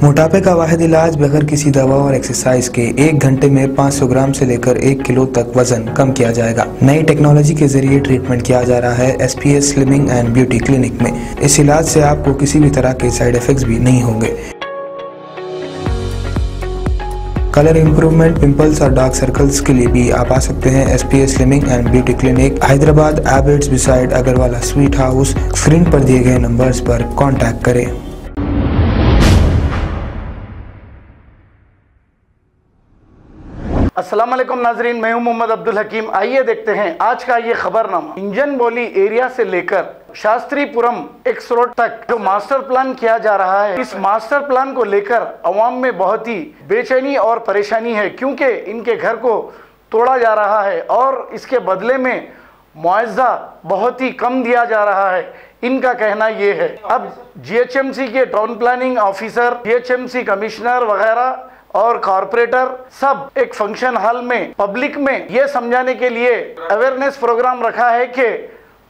मोटापे का वाहिद इलाज बगैर किसी दवा और एक्सरसाइज के 1 घंटे में 500 ग्राम से लेकर 1 किलो तक वजन कम किया जाएगा। नई टेक्नोलॉजी के जरिए ट्रीटमेंट किया जा रहा है SPS slimming and beauty clinic में। इस इलाज से आपको किसी भी तरह के साइड इफेक्ट्स भी नहीं होंगे। कलर इंप्रूवमेंट, पिंपल्स और डार्क सर्कल्स के लिए भी आप आ सकते हैं SPS slimming and beauty clinic, Hyderabad, Abids beside Agarwala sweet house. Screen पर दिए गए नंबर्स पर कॉन्टैक्ट करें। अस्सलाम वालेकुम नाजरीन, मैं हूं मोहम्मद अब्दुल हकीम। आइए देखते हैं आज का ये खबरनामा। इंजन बोली एरिया से लेकर शास्त्रीपुरम एक्स रोड तक जो मास्टर प्लान किया जा रहा है, इस मास्टर प्लान को लेकर अवाम में बहुत ही बेचैनी और परेशानी है, क्योंकि इनके घर को तोड़ा जा रहा है और इसके बदले में मुआवजा बहुत ही कम दिया जा रहा है। इनका कहना ये है। अब GHMC के town planning officer, GHMC commissioner वगैरह और कॉरपोरेटर सब एक फंक्शन हॉल में पब्लिक में ये समझाने के लिए अवेयरनेस प्रोग्राम रखा है कि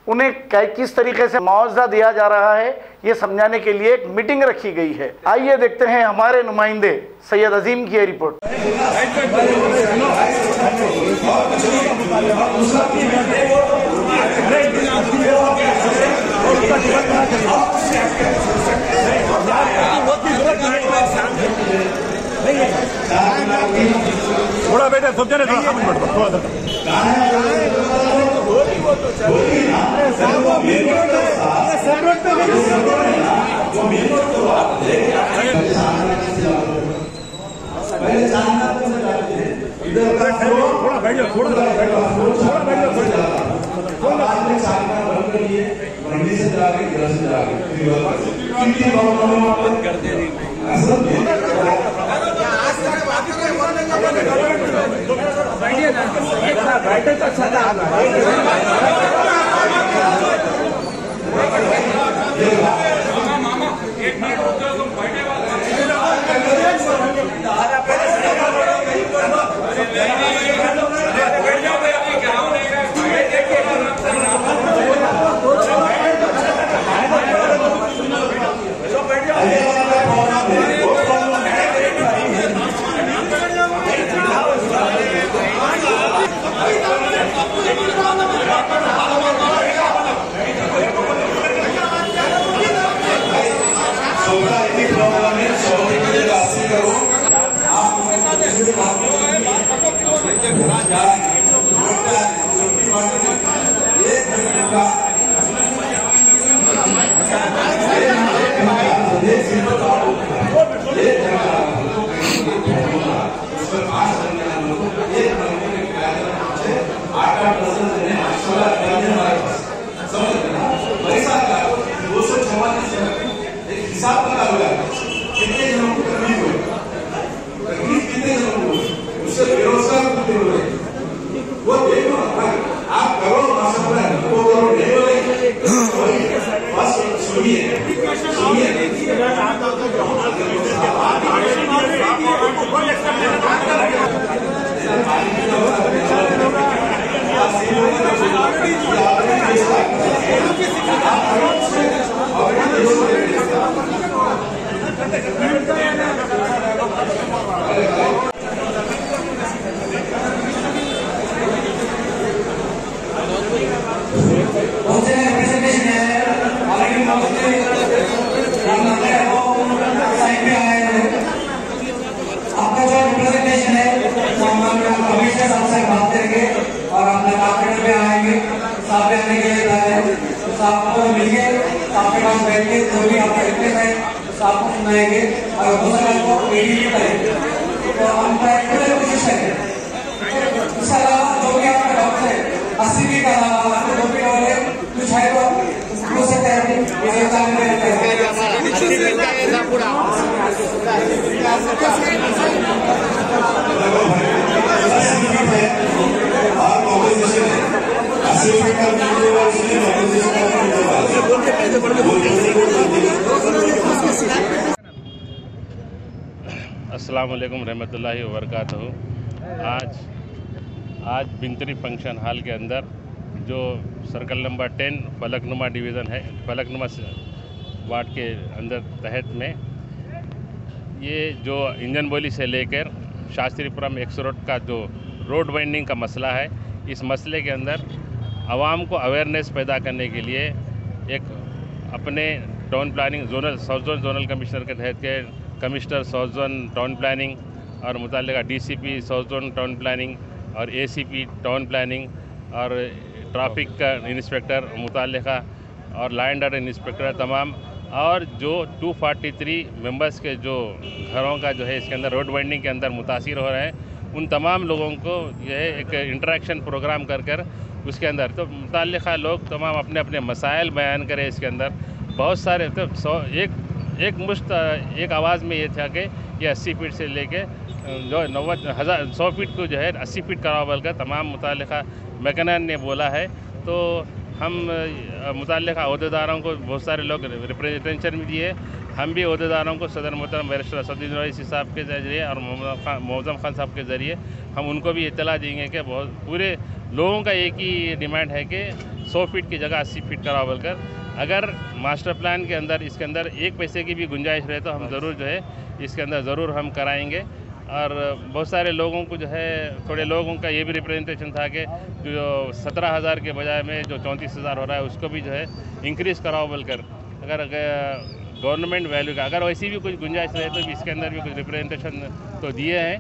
उन्हें किस तरीके से मुआवजा दिया जा रहा है, ये समझाने के लिए एक मीटिंग रखी गई है। आइए देखते हैं हमारे नुमाइंदे सैयद अजीम की रिपोर्ट। थोड़ा बेटा सोचा नहीं, थोड़ा अस्सलाम वालेकुम रहमतुल्लाहि व बरकातहू। आज बिंतरी फंक्शन हॉल के अंदर जो सर्कल नंबर 10 फलकनुमा डिवीज़न है, फलकनुमा वार्ड के अंदर तहत में ये जो इंजन बोली से लेकर शास्त्रीपुरम एक्स रोड का जो रोड वाइंडिंग का मसला है, इस मसले के अंदर आवाम को अवेयरनेस पैदा करने के लिए एक अपने town planning south zone zonal commissioner के तहत के commissioner south zone town planning और मुताल्लिका DCP south zone town planning और एसीपी टाउन प्लानिंग और ट्रैफिक का इंस्पेक्टर मुताल्लिका और लॉ एंड ऑर्डर इंस्पेक्टर तमाम और जो 243 मेंबर्स के जो घरों का जो है इसके अंदर रोड वाइंडिंग के अंदर मुतासिर हो रहे हैं, उन तमाम लोगों को यह एक इंटरेक्शन प्रोग्राम कर उसके अंदर तो मुताल्लिका लोग तमाम अपने अपने मसाइल बयान करें। इसके अंदर बहुत सारे तो एक आवाज़ में ये था कि ये 80 फीट से लेके जो 100 फीट को जो है 80 फीट कराओ बोलकर तमाम मुताल्लिका मैकेनिक ने बोला है। तो हम मुताल्लिका अहदेदारों को बहुत सारे लोग रिप्रेजेंटेशन भी दिए। हम भी अहदेदारों को सदर मोहतरम बैरिस्टर असदुद्दीन ओवैसी साहब के ज़रिए और मोहम्मद खान साहब के ज़रिए हम उनको भी इत्तला देंगे कि बहुत पूरे लोगों का एक ही डिमांड है कि 100 फीट की जगह 80 फीट कराओ बोलकर। अगर मास्टर प्लान के अंदर इसके अंदर एक पैसे की भी गुंजाइश रहे तो हम ज़रूर जो है इसके अंदर ज़रूर हम कराएंगे। और बहुत सारे लोगों को जो है थोड़े लोगों का ये भी रिप्रेजेंटेशन था कि जो 17,000 के बजाय में जो 34,000 हो रहा है उसको भी जो है इंक्रीज़ कराओ बोलकर। अगर गवर्नमेंट वैल्यू का अगर वैसी भी कुछ गुंजाइश रहे तो भी इसके अंदर भी कुछ रिप्रेजेंटेशन तो दिए हैं।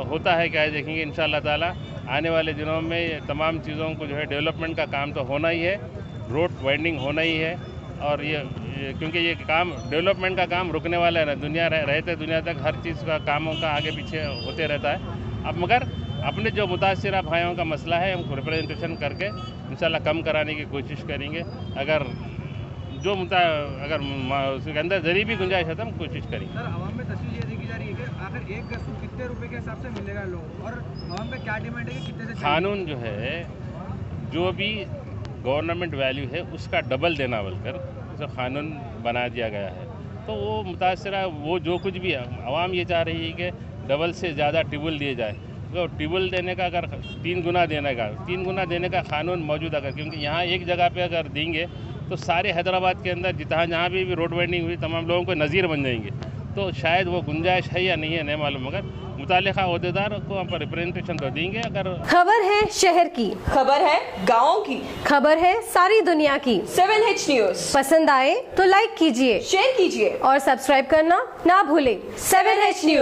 होता है क्या है देखेंगे इंशाअल्लाह ताला आने वाले दिनों में तमाम चीज़ों को जो है डेवलपमेंट का काम तो होना ही है, रोड वाइंडिंग होना ही है। और ये क्योंकि ये काम डेवलपमेंट का काम रुकने वाला है ना, दुनिया रहते दुनिया तक हर चीज़ का कामों का आगे पीछे होते रहता है। अब मगर अपने जो मुतासिरा भाइयों का मसला है हम रिप्रेजेंटेशन करके इंशाल्लाह कम कराने की कोशिश करेंगे। अगर जो अगर उसके अंदर जरी भी गुंजाइश है तो हम कोशिश करेंगे। सर आवाम में तस्वीर ये देखी जा रही है कि आखिर एक गज कितने रुपए के हिसाब से मिलेगा लोगों को, और आवाम का क्या डिमांड है कि कितने से कानून जो है जो भी गवर्नमेंट वैल्यू है उसका डबल देना बोलकर जो कानून बना दिया गया है। तो वो मुतासरा वो जो कुछ भी है आवाम ये चाह रही है कि डबल से ज़्यादा ट्यूबवेल दिए जाए। तो ट्यूबवेल देने का अगर 3 गुना देने का कानून मौजूद अगर, क्योंकि यहाँ एक जगह पे अगर देंगे तो सारे हैदराबाद के अंदर जहाँ भी रोड वाइंडिंग हुई तमाम लोगों को नज़ीर बन जाएंगे। तो शायद वो गुंजाइश है या नहीं है नहीं मालूम, मगर मुताल्लिका अहदेदार को हम रिप्रेजेंटेशन तो देंगे। अगर खबर है शहर की, खबर है गाँव की, खबर है सारी दुनिया की, 7H न्यूज़ पसंद आए तो लाइक कीजिए, शेयर कीजिए और सब्सक्राइब करना ना भूले। 7H news.